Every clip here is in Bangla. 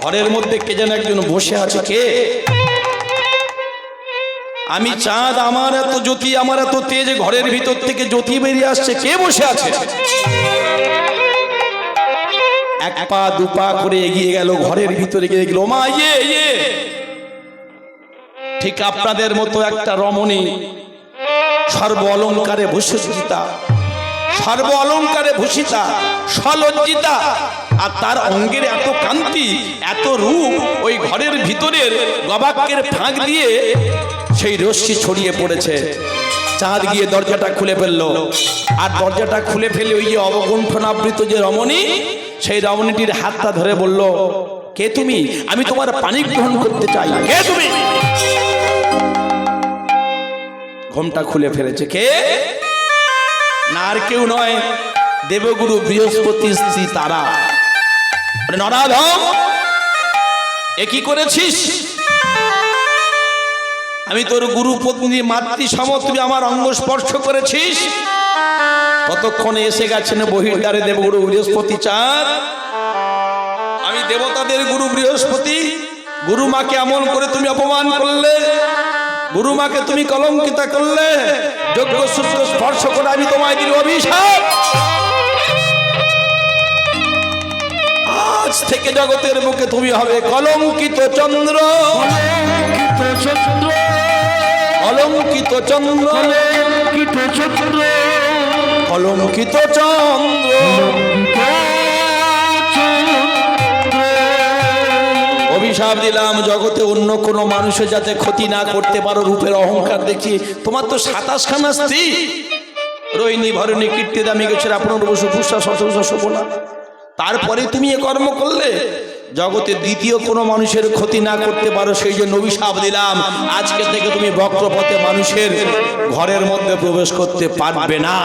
ঘরের মধ্যে কে যেন একজন বসে আছে। কে? আমি চাঁদ, আমার এত জ্যোতি, আমার এত তেজ, ঘরের ভিতর থেকে জ্যোতি বেরিয়ে আসছে। কে বসে আছে? এক পা দু পা করে এগিয়ে গেল, ঘরের ভিতরে গিয়ে গেল, মা ইয়ে। ঠিক আপনাদের মতো একটা রমণী, সর্ব অলঙ্কারে ভূষিতা, সর্ব অলঙ্কারে ভূষিতা, সলজ্জিতা, আর তার অঙ্গের এত কান্তি, এত রূপ, ওই ঘরের ভিতরের গবাক্যের ফাঁক দিয়ে সেই রশ্মি ছড়িয়ে পড়েছে। চাঁদ গিয়ে দরজাটা খুলে ফেললো, আর দরজাটা খুলে ফেলে ওই যে অবগুণ্ঠনাবৃত যে রমণী, সেই রমণীটির হাতটা ধরে বলল, কে তুমি? আমি তোমার পানি গ্রহণ করতে চাই। কে তুমি? ঘোমটা খুলে ফেলেছে। কে? না আর কেউ নয়, দেবগুরু বৃহস্পতি স্ত্রী তারা। নরাধম, এ কি করেছিস? আমি তোর গুরু পত্নী মাতৃ সম, তুই আমার অঙ্গ স্পর্শ করেছিস। ততক্ষণে এসে গেছেন বহির্দ্বারে দেবগুরু বৃহস্পতি চাঁদ। আমি দেবতাদের গুরু বৃহস্পতি, গুরু মাকে এমন করে তুমি অপমান করলে, গুরু মাকে তুমি কলঙ্কিত করলে, যজ্ঞ সূত্র স্পর্শ করে আমি তোমায় দিল অভিশাপ। আজ থেকে জগতের মুখে তুমি হবে কলঙ্কিত চন্দ্র, কলঙ্কিত চন্দ্র, কলঙ্কিত চন্দ্র। অভিশাপ দিলাম জগতে অন্য কোনো মানুষের যাতে ক্ষতি না করতে পারো। রূপের অহংকার দেখছি তোমার তো 27 খানা স্ত্রী, রোহিণী, ভরণী, কীর্তি, দামী, গোচর, আপনার বসু, পুষ্পা, শতরূপা, শোভনা। তারপরে তুমি এ কর্ম করলে, জগতে দ্বিতীয় কোনো মানুষের ক্ষতি না করতে পারো, সেই জন্য অভিশাপ দিলাম আজকে থেকে তুমি বক্রপথে মানুষের ঘরের মধ্যে প্রবেশ করতে পারবে না।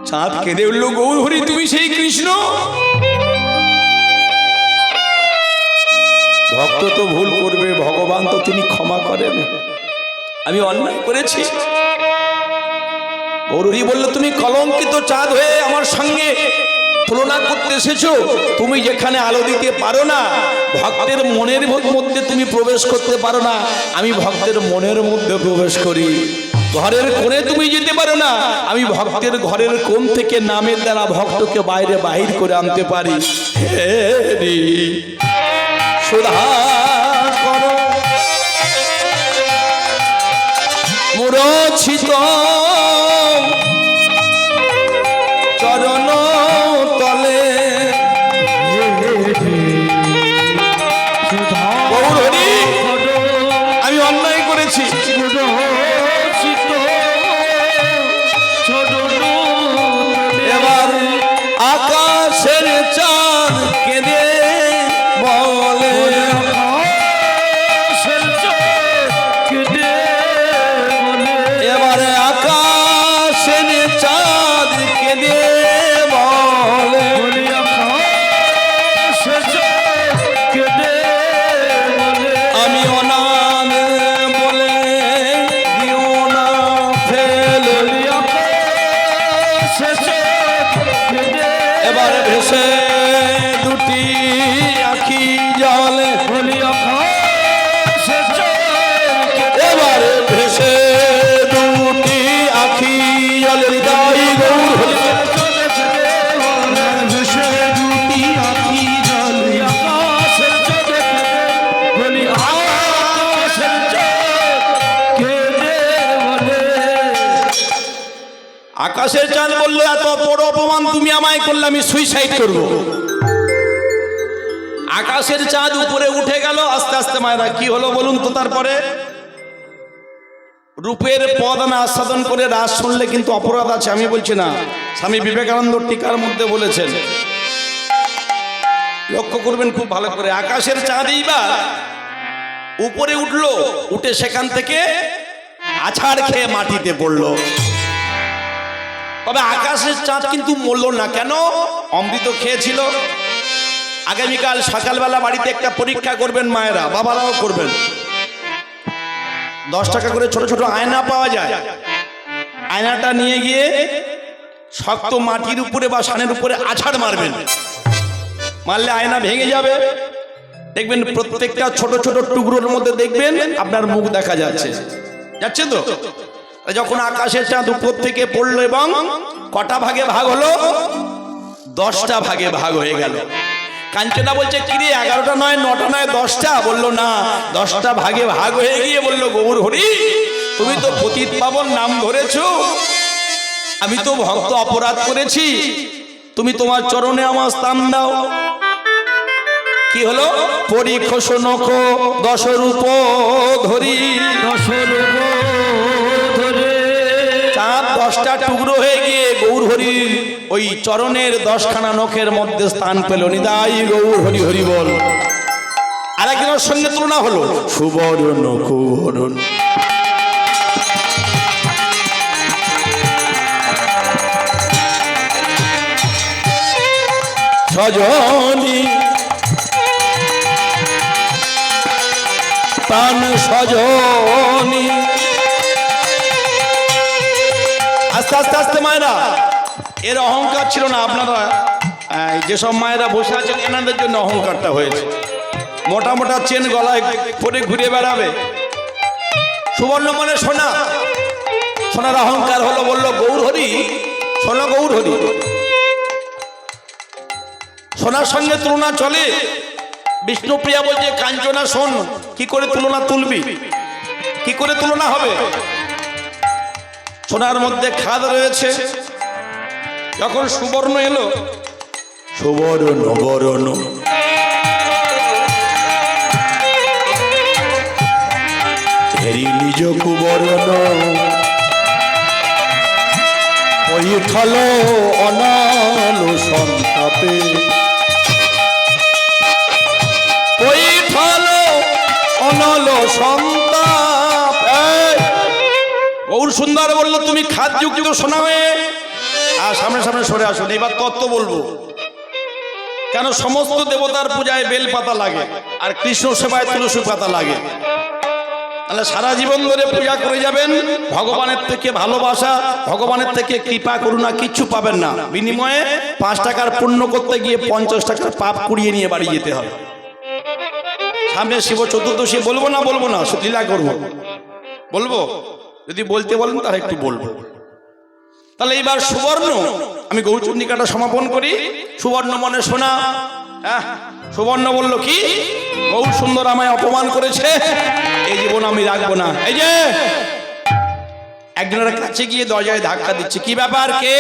চাঁদ কেঁদে উঠল, গৌর হরি তুমি সেই কৃষ্ণ? ভক্ত তো ভুল করবে, ভগবান তো তিনি ক্ষমা করেন। আমি অন্যায় করেছি। গৌরী বলল, তুমি কলঙ্কিত চাঁদ হয়ে আমার সঙ্গে তুলনা করতে এসেছো। তুমি যেখানে আলো দিতে পারো না, ভক্তের মনের মধ্যে তুমি প্রবেশ করতে পারো না, আমি ভক্তের মনের মধ্যে প্রবেশ করি। ঘরের কোণে তুমি যেতে পারো না, আমি ভক্তের ঘরের কোণ থেকে নামের দ্বারা ভক্তকে বাইরে বাহির করে আনতে পারি। হে রে সুধা করো মূরছিত চরণ তলে। আমি অন্যায় করেছি। এবার আকাশের চাঁদ কেঁদে বলে, এবারে আকাশের চাঁদ কেঁদে বলে, আমি অনাম বলে দিও না ফেলে। এবারে ভেসে দুটি আখি জলে, এবারে ভেসে দুটি আখি জলে। হৃদয় গৌর হরি, ভেসে দুটি আখি জলে, আকাশের চাঁদ বললো, এত বড় অপমান তুমি আমায় করলে, আমি সুইসাইড করব। আকাশের চাঁদ উপরে উঠে গেল আস্তে আস্তে। মায়েরা কি হলো বলুন তো? তারপরে রূপের পদ না আস্বাদন করে রাস শুনলে কিন্তু অপরাধ আছে। আমি বলছি না, স্বামী বিবেকানন্দ টিকার মধ্যে বলেছেন, লক্ষ্য করবেন খুব ভালো করে। আকাশের চাঁদ এইবার উপরে উঠলো, উঠে সেখান থেকে আছাড় খেয়ে মাটিতে পড়লো। তবে আকাশের চাঁদ কিন্তু মরল না। কেন? অমৃত খেয়েছিল। আগামীকাল সকালবেলা বাড়িতে একটা পরীক্ষা করবেন মায়েরা, বাবারাও করবেন। 10 টাকা করে ছোট ছোট আয়না পাওয়া যায়। আয়নাটা নিয়ে গিয়ে শক্ত মাটির উপরে বা সানের উপরে আছাড় মারবেন। মারলে আয়না ভেঙে যাবে। দেখবেন প্রত্যেকটা ছোট ছোট টুকরোর মধ্যে দেখবেন আপনার মুখ দেখা যাচ্ছে, যাচ্ছে তো। যখন আকাশের চাঁদ উপর থেকে পড়লো এবং কটা ভাগে ভাগ হলো, 10টা ভাগে ভাগ হয়ে গেল। কাঞ্চনা বলছে কিরে 11টা নয় 9টা নয় 10টা? বললো না, 10টা ভাগে ভাগ হয়ে গিয়ে বললো গৌর হরি তুমি তো পতিত পাবন নাম ধরেছো, আমি তো ভক্ত অপরাধ করেছি, তুমি তোমার চরণে আমার স্থান দাও। কি হলো? পরীক্ষস নখ 10 রূপ ধরি, 10 রূপ ধরে চাঁদ 10টা টুকরো হয়ে গিয়ে গৌর হরির ওই চরণের 10খানা নখের মধ্যে স্থান পেল। নিদাই গৌর হরি হরি বল। আরেকজনের সঙ্গে তুলনা হলো, সুবর্ণ কুবরণ সজনী প্রাণ সজনী। আস্তে আস্তে আস্তে মায়েরা, এর অহংকার ছিল না। আপনারা যেসব মায়েরা বসে আছেন এনাদের জন্য অহংকারটা হয়েছে। মোটা মোটা চেন গলায় পরে ঘুরে বেড়াবে। সুবর্ণ মানে সোনা, সোনার অহংকার হলো। বললো গৌর হরি সোনা, গৌর হরি সোনার সঙ্গে তুলনা চলে। বিষ্ণুপ্রিয়া বলছে কাঞ্চনা শোন, কি করে তুলনা তুলবি, কি করে তুলনা হবে? সোনার মধ্যে খাদ রয়েছে। যখন সুবর্ণ এলো, সুবর্ণ বরণ হেরি নিজ কুবরণ পৈঠল অনাল সন্তাপে, পৈঠল অনল সন্তাপ। গৌর সুন্দর বললো তুমি খাদ্যযুক্ত সোনা হয়ে আর সামনে সামনে সরে আসুন। এবার তত্ত্ব বলবো। কেন সমস্ত দেবতার পূজায় বেল পাতা লাগে আর কৃষ্ণ সেবায় তুলসী পাতা লাগে? তাহলে সারা জীবন ধরে পূজা করে যাবেন, ভগবানের থেকে ভালোবাসা, ভগবানের থেকে কৃপা করুণা কিচ্ছু পাবেন না। বিনিময়ে 5 টাকার পুণ্য করতে গিয়ে 50 টাকার পাপ কুড়িয়ে নিয়ে বাড়ি যেতে হবে। সামনে শিব চতুর্দশী বলবো না, বলবো না, লীলা করবো, বলবো। যদি বলতে বলেন তাহলে একটু বলবো। তাহলে এইবার সুবর্ণ, আমি গৌরচন্ডিকাটা সমাপন করি। সুবর্ণ মনে সোনা। হ্যাঁ, সুবর্ণ বলল কি, গৌর সুন্দর আমায় অপমান করেছে, এই জীবন আমি রাখবো না। এই যে একজনের কাছে গিয়ে দরজায় ধাক্কা দিচ্ছে, কি ব্যাপার, কে?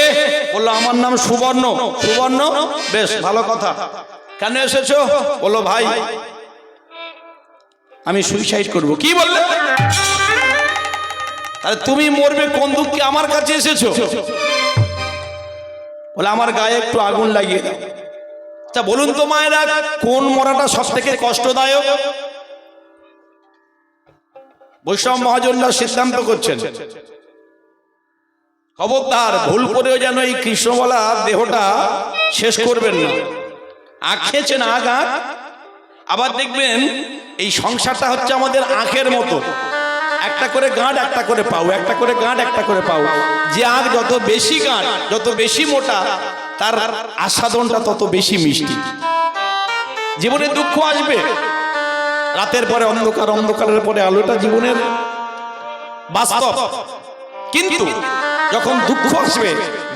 বললো আমার নাম সুবর্ণ। সুবর্ণ, বেশ ভালো কথা, কেন এসেছো? বললো ভাই আমি সুইসাইড করব। কি বললে? আরে তুমি মরবে কোন দুঃখে আমার কাছে এসেছো? বলে আমার গায়ে একটু আগুন লাগিয়ে দাও। তা বলুন তো মায়েরা, কোন মরাটা সব থেকে কষ্টদায়ক? বৈষ্ণব মহাজনরা সিদ্ধান্ত করছেন, খবরদার ভুল করেও যেন এই কৃষ্ণ বলা দেহটা শেষ করবেন না। আখ খেয়েছেন, আখ। আবার দেখবেন এই সংসারটা হচ্ছে আমাদের আখের মতো, একটা করে গাঁট একটা করে পাও, একটা করে গাঁট একটা করে পাও। যে আখ যত বেশি গাঁট, যত বেশি মোটা, তার আস্বাদনটা তত বেশি মিষ্টি। জীবনে দুঃখ আসবে, রাতের পরে অন্ধকার, অন্ধকারের পরে আলোটা জীবনের বাস্তব। কিন্তু যখন দুঃখ আসবে,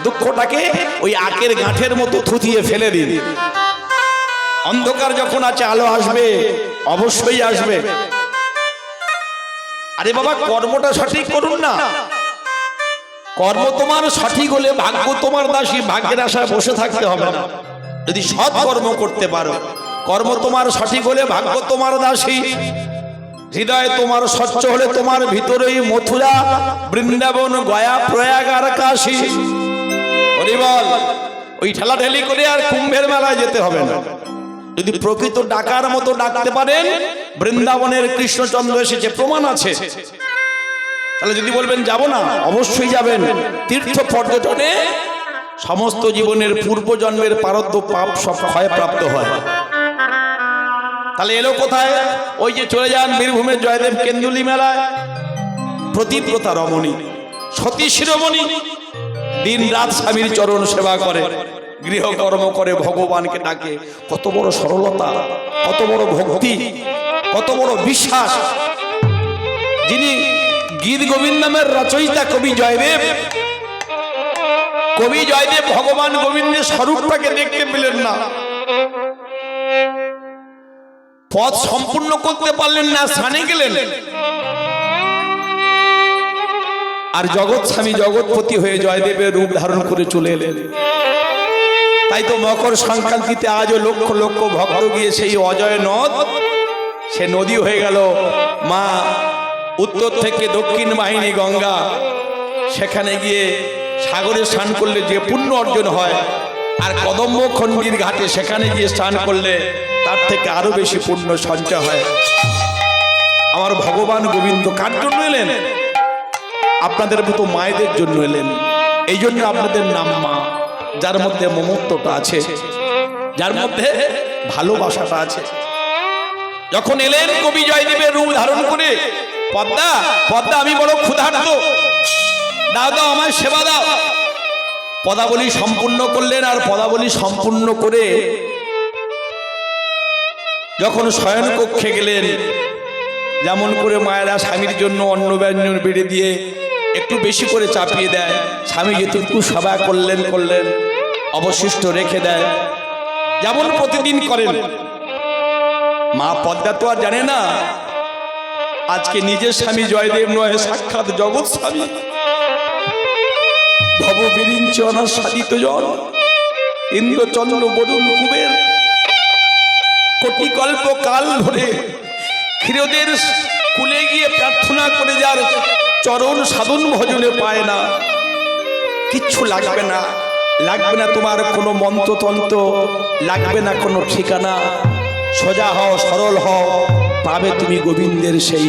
দুঃখটাকে ওই আখের গাঁঠের মতো থুতিয়ে ফেলে দিন। অন্ধকার যখন আছে, আলো আসবে, অবশ্যই আসবে। আরে বাবা, কর্মটা সঠিক করুন না। কর্ম তোমার সঠিক হলে ভাগ্য তোমার দাসী, ভাগ্যের আশায় বসে থাকতে হবে না। যদি সৎ কর্ম করতে পারো, কর্ম তোমার সঠিক হলে ভাগ্য তোমার দাসী। হৃদয় তোমার স্বচ্ছ হলে তোমার ভিতরেই মথুরা, বৃন্দাবন, গয়া, প্রয়াগ আর কাশী। হরিবল। ওই ঠেলাঠেলি করে আর কুম্ভের মেলায় যেতে হবে না। যদি প্রকৃত ডাকার মতো ডাকতে পারেন, বৃন্দাবনের কৃষ্ণচন্দ্র এসেছে, প্রমাণ আছে। তাহলে যদি বলবেন যাব না, অবশ্যই যাবেন। তীর্থ পর্যটনে সমস্ত জীবনের পূর্ব জন্মের প্রারব্ধ পাপ সব ক্ষয় প্রাপ্ত হয়। তাহলে এলো কোথায়? ওই যে চলে যান বীরভূমের জয়দেব কেন্দুলি মেলায়, প্রতিব্রতা রমণী, সতী শিরোমণি দিন রাত স্বামীর চরণ সেবা করে। গৃহকর্ম করে ভগবানকে ডাকে। কত বড় সরলতা, কত বড় ভক্তি, কত বড় বিশ্বাস। যিনি গীত গোবিন্দ নামের রচয়িতা কবি জয়দেব, কবি জয়দেব ভগবান গোবিন্দের স্বরূপটাকে দেখতে পেলেন না, পথ সম্পূর্ণ করতে পারলেন না, স্থানে গেলেন। আর জগৎ স্বামী জগৎপতি হয়ে জয়দেবের রূপ ধারণ করে চলে এলেন। তাই তো মকর সংক্রান্তিতে আজও লক্ষ লক্ষ ভক্ত গিয়ে সেই অজয় নদ, সে নদী হয়ে গেল মা উত্তর থেকে দক্ষিণ বাহিনী গঙ্গা, সেখানে গিয়ে সাগরে স্নান করলে যে পুণ্য অর্জন হয়, আর কদম্ব খণ্ডির ঘাটে সেখানে গিয়ে স্নান করলে তার থেকে আরো বেশি পুণ্য সঞ্চয় হয়। আমার ভগবান গোবিন্দ কার জন্য এলেন? আপনাদের মতো মায়েদের জন্য এলেন। এই জন্য আপনাদের নাম মা, যার মধ্যে মমত্বটা আছে, যার মধ্যে ভালোবাসাটা আছে। যখন এলেন কবি জয়দেবের রূপ ধারণ করে, পদ্মা পদ্মা আমি বড় ক্ষুধার্ত, দাও দাও আমায় সেবা দাও। পদাবলী সম্পূর্ণ করলেন, আর পদাবলী সম্পূর্ণ করে যখন শয়ন কক্ষে গেলেন, যেমন করে মায়েরা স্বামীর জন্য অন্ন ব্যঞ্জন বেড়ে দিয়ে একটু বেশি করে চাপিয়ে দেয়, স্বামী যেটুকু সেবা করলেন অবশিষ্ট রেখে দেয়, যেমন প্রতিদিন করেন। মা পদ্মা তো আর জানে না আজকে নিজের স্বামী জয়দেব নয়, সাক্ষাৎ জগৎ স্বামী ভব বিরিঞ্চ অনাসাদিত জন ইন্দ্রচন্দ্র বরুণ কুবের কোটি কল্প কাল ধরে ক্ষীরদের কুলে গিয়ে প্রার্থনা করে যার চরণ সাধন ভজনে পায় না, কিচ্ছু লাগবে না, লাগবে না তোমার কোনো মন্ত্রতন্ত্র, লাগবে না কোনো ঠিকানা, সোজা হও সরল হও, পাবে তুমি গোবিন্দের সেই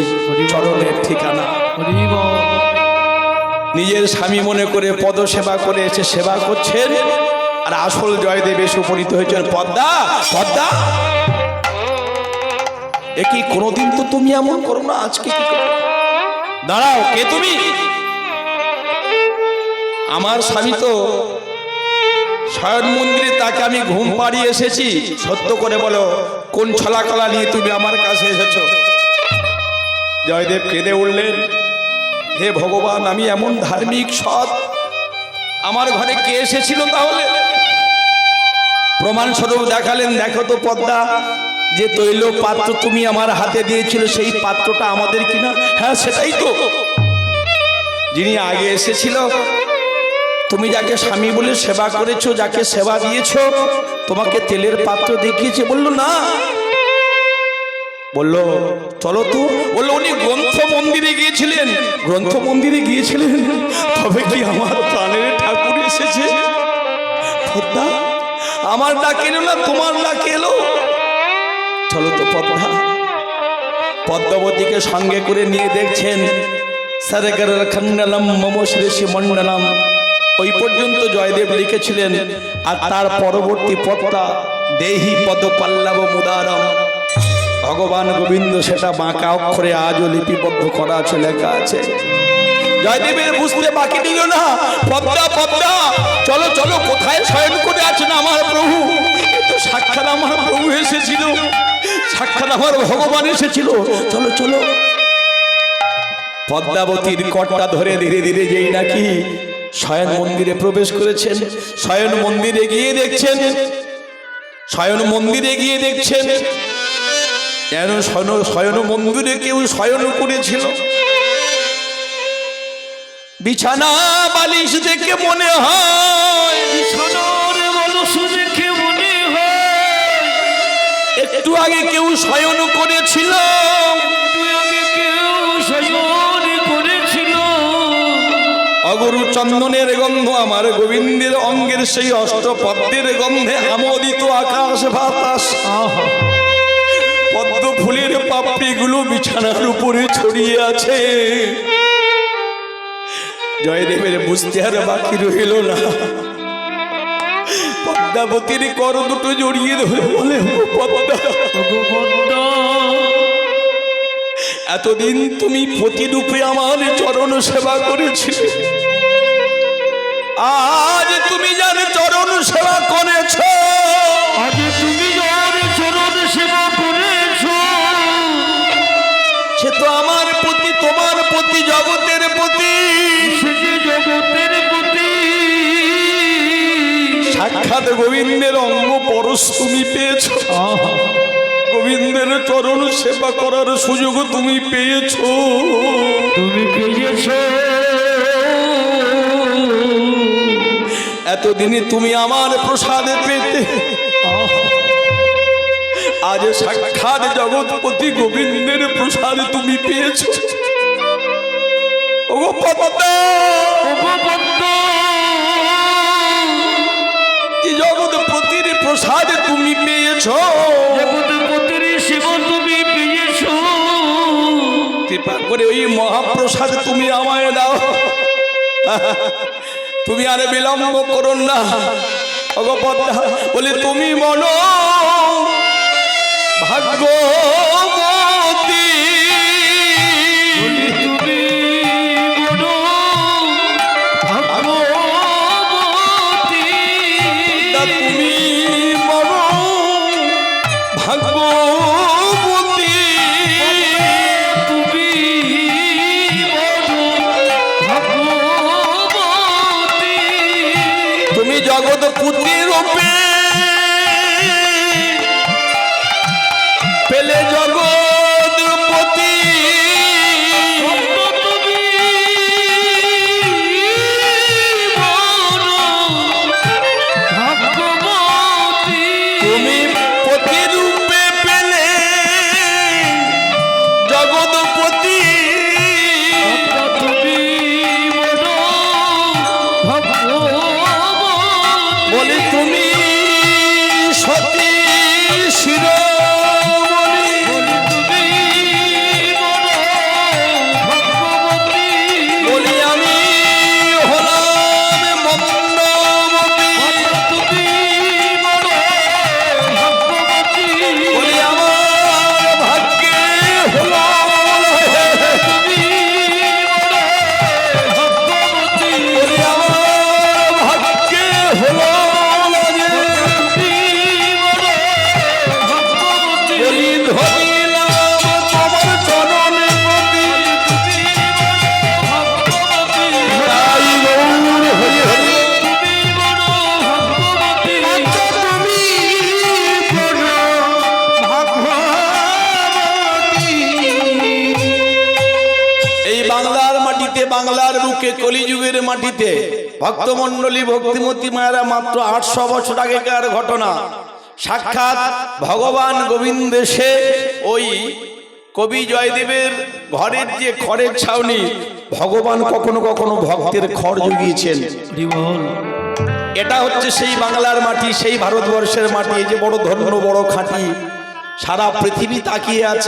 চরণের ঠিকানা। নিজের স্বামী মনে করে পদ সেবা করে এসে সেবা করছেন, আর আসল জয়দেব এসে উপনীত হয়েছেন। পদ্মা পদ্মা একই কোনোদিন তো তুমি এমন করো না, আজকে কি করো? দাঁড়াও, কে তুমি? আমার স্বামী তো শয়ন মন্দিরে, তাকে আমি ঘুম পাড়িয়ে এসেছি। সত্য করে বলো, কোন ছলাকলা নিয়ে তুমি আমার কাছে এসেছো? জয়দেব কেঁদে উঠলেন, হে ভগবান, আমি এমন ধার্মিক সৎ, আমার ঘরে কে এসেছিল তাহলে? প্রমাণ স্বরূপ দেখালেন, দেখো তো পদ্মা, যে তৈল পাত্র তুমি আমার হাতে দিয়েছিল সেই পাত্রটা আমাদের কিনা? হ্যাঁ সেটাই তো। যিনি আগে এসেছিল, তুমি যাকে স্বামী বলে সেবা করেছো, যাকে সেবা দিয়েছো, তোমাকে তেলের পাত্র দেখিয়েছে? বললো না। বললো চলো তো। বললো উনি গ্রন্থ মন্দিরে গিয়েছিলেন। গ্রন্থ মন্দিরে গিয়েছিলেন? তবে কি আমার প্রাণের ঠাকুর এসেছে? পদ্মা, আমার ডাক এলো না, তোমার ডাক এলো। চলো তো পদ্মা। পদ্মাবতীকে সঙ্গে করে নিয়ে দেখছেন, সারেগার খণ্ডলম মম শ্রেষী মণ্ডলম, ওই পর্যন্ত জয়দেব লিখেছিলেন। আর তার পরবর্তী পদটা দেহি পদ পল্লব মুদারম, ভগবান গোবিন্দ সেটা বাঁকা অক্ষরে আজও লিপিবদ্ধ করা আছে, লেখা আছে। জয়দেবের বুঝতে বাকি দিল না, পদ্মা পদ্মা চলো চলো, কোথায় শয়ন করে আছেন আমার প্রভু? তো সাক্ষাৎ আমার প্রভু এসেছিল, সাক্ষাৎ আমার ভগবান এসেছিল, চলো চলো। পদ্মাবতীর কর্তা ধরে ধীরে ধীরে যেই নাকি শয়ন মন্দিরে প্রবেশ করেছেন, শয়ন মন্দিরে গিয়ে দেখছেন, শয়ন মন্দিরে গিয়ে দেখছেন যেন শয়ন মন্দিরে কেউ শয়ন করেছিল। বিছানা বালিশ দেখে মনে হয়, বিছানার বালিশ দেখে মনে হয় একটু আগে কেউ শয়ন করেছিল, অগুরু চন্দনের গন্ধ আমার গোবিন্দের অঙ্গের সেই অষ্টপদ্মের গন্ধে আমোদিত আকাশ বাতাস, পদ্ম ফুলের পাপড়িগুলো বিছানার উপরে ছড়িয়ে আছে। জয়দেবের বুঝতে আর বাকি রইল না, পদ্মাবতীর কর দুটো জড়িয়ে ধরে বলে, পদ্মা এতদিন তুমি প্রতিরূপে আমার চরণ সেবা করেছিলে, আজ তুমি যার চরণ সেবা করেছো, আজ তুমি যার চরণ সেবা করেছো, সে তো আমার প্রতি, তোমার প্রতি, জগতের প্রতি, সে যে জগতের প্রতি সাক্ষাৎ গোবিন্দের অঙ্গ পরশ তুমি পেয়েছো, গোবিন্দের চরণ সেবা করার সুযোগ তুমি পেয়েছো, তুমি পেয়েছো। এতদিনে তুমি আমার প্রসাদে পেতে আজ সাক্ষাৎ জগৎপতি গোবিন্দের প্রসাদে তুমি পেয়েছো। ওগো পদ্মা, এই জগৎপতির প্রসাদে তুমি পেয়েছো, জগৎপতির সেবা তুমি পেয়েছো, কৃপা করে ওই মহাপ্রসাদ তুমি আমায় দাও। তুমি আর বিলম্ব করো না। ওগো পদ্মা, বলে তুমি মনো ভাগ্যবতী, তুমি বড় ভাগ্যবতী, তুমি মনো ভাগ্যবতী, তুমি বড় ভাগ্যবতী, তুমি জগৎপতি রূপে পেলে জগৎপতি, তুমি বড় ভাগ্যবতী, তুমি পতি রূপে পেলে জগৎপতি, তুমি বড় ভাগ্যবতী, বলে তুমি সতী শিরোমণি, তুমি বড় ভাগ্যবতী, বলি আমি হলাম মন্দমতি, তুমি বড় ভাগ্যবতী, বলি আমার ভাগ্যে হলো তুমি বড় ভাগ্যবতী, বলি আমার ভাগ্যে হলো তুমি বড় ভাগ্যবতী, বলি ধরিলাম তোমার চরণে প্রতি, ভাগ্যবতী, তাই গৌর হরি হরি। তুমি বড় ভাগ্যবতী, তুমি বড় ভাগ্যবতী। এই বাংলার মাটিতে, বাংলার বুকে, কলিযুগের মাটিতে ভক্তমণ্ডলী ভক্তিমতী মায়েরা মাত্র 800 বছর আগেকার ঘটনা। সাক্ষাৎ ভগবান গোবিন্দ সে ওই কবি জয়দেবের ঘরের যে খড়ের ছাউনি, ভগবান কখনো কখনো ভক্তের খড় জুগিয়েছেন। এটা হচ্ছে সেই বাংলার মাটি, সেই ভারতবর্ষের মাটি, এই যে বড় ধন্য, বড় খাঁটি, সারা পৃথিবী তাকিয়ে আছে।